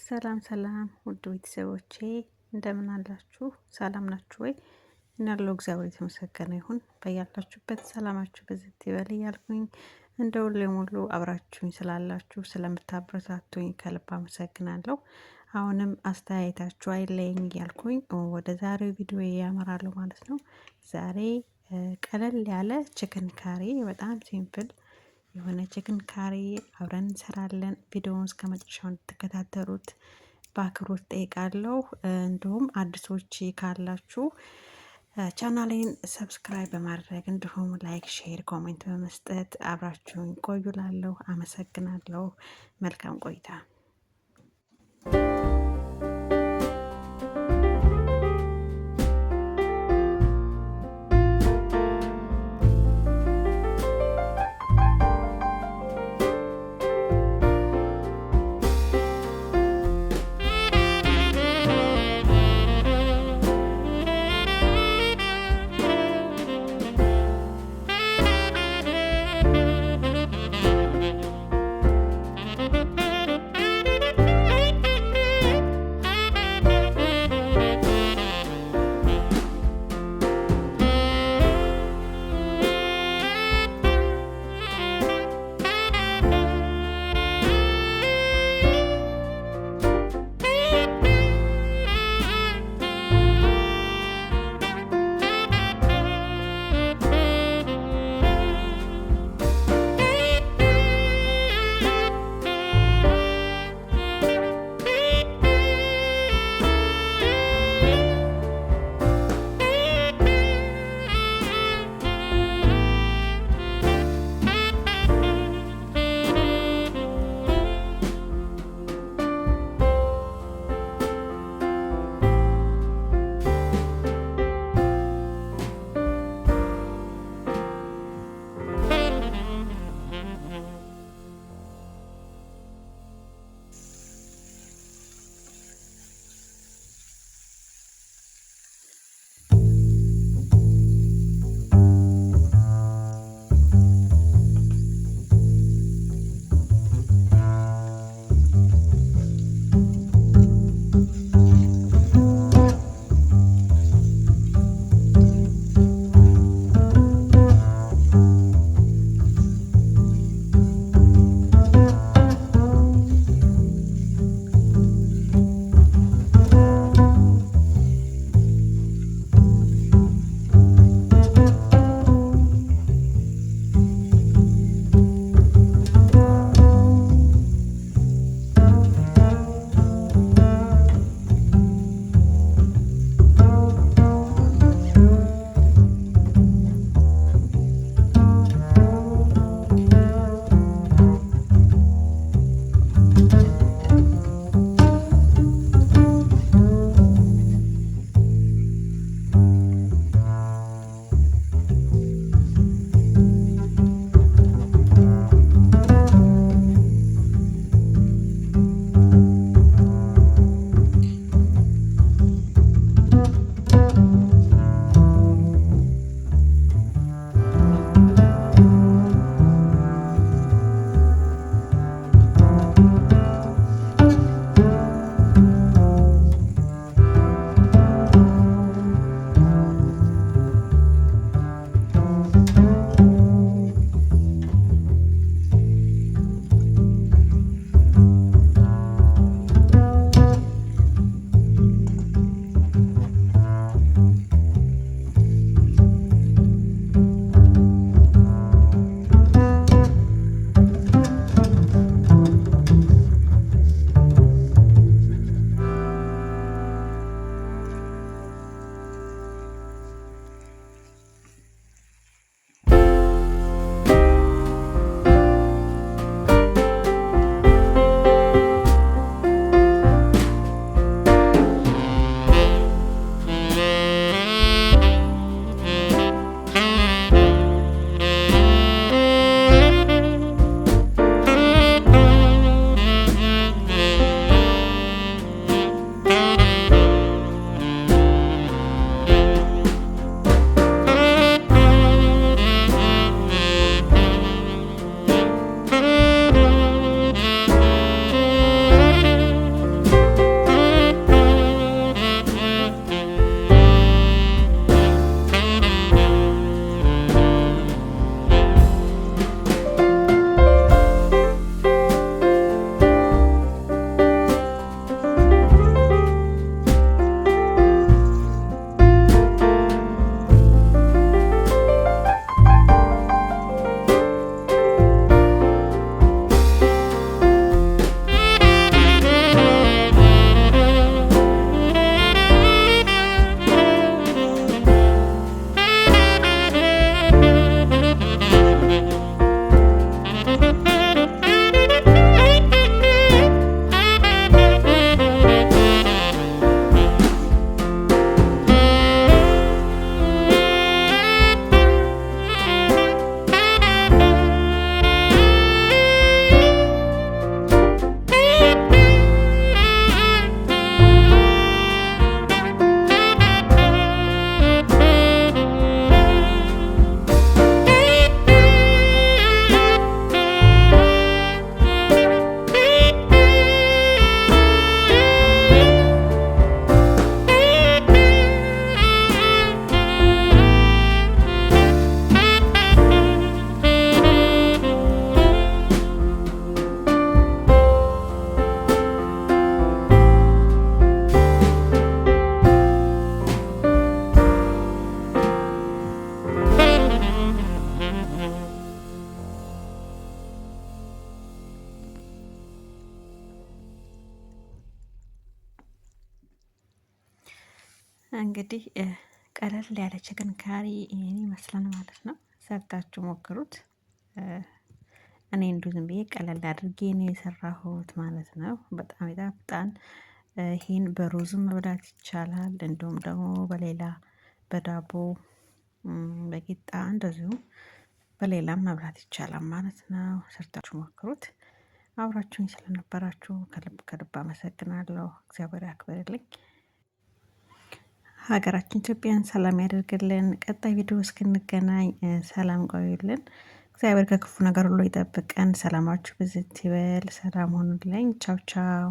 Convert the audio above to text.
ሰላም ሰላም ውድ ቤተሰቦቼ እንደምን አላችሁ? ሰላም ናችሁ ወይ? እኔ ያለው እግዚአብሔር የተመሰገነ ይሁን። በያላችሁበት ሰላማችሁ በዝት ይበል እያልኩኝ እንደ ሁሌም ሁሉ አብራችሁኝ ስላላችሁ ስለምታበረታቱኝ ከልብ አመሰግናለሁ። አሁንም አስተያየታችሁ አይለየኝ እያልኩኝ ወደ ዛሬው ቪዲዮ ያመራለሁ ማለት ነው። ዛሬ ቀለል ያለ ቺክን ካሪ በጣም ሲምፕል የሆነ ቺክን ካሪ አብረን እንሰራለን። ቪዲዮውን እስከ መጨረሻው እንድትከታተሉት በአክብሮት ጠይቃለሁ። እንዲሁም አዲሶች ካላችሁ ቻናሌን ሰብስክራይብ በማድረግ እንዲሁም ላይክ፣ ሼር፣ ኮሜንት በመስጠት አብራችሁን ቆዩላለሁ። አመሰግናለሁ። መልካም ቆይታ። እንግዲህ ቀለል ያለ ችክን ካሪ ይሄን ይመስላል ማለት ነው። ሰርታችሁ ሞክሩት። እኔ እንዲሁ ዝም ብዬ ቀለል አድርጌ ነው የሰራሁት ማለት ነው። በጣም ይጣፍጣል። ይሄን በሩዝም መብላት ይቻላል። እንዲሁም ደግሞ በሌላ በዳቦ በቂጣ እንደዚሁ በሌላም መብላት ይቻላል ማለት ነው። ሰርታችሁ ሞክሩት። አብራችሁኝ ስለነበራችሁ ከልብ ከልብ አመሰግናለሁ። እግዚአብሔር ያክብርልኝ። ሀገራችን ኢትዮጵያን ሰላም ያደርግልን። ቀጣይ ቪዲዮ እስክንገናኝ ሰላም ቆዩልን። እግዚአብሔር ከክፉ ነገር ሁሉ ይጠብቀን። ሰላማችሁ ብዝት ይበል። ሰላም ሆኑልኝ። ቻው ቻው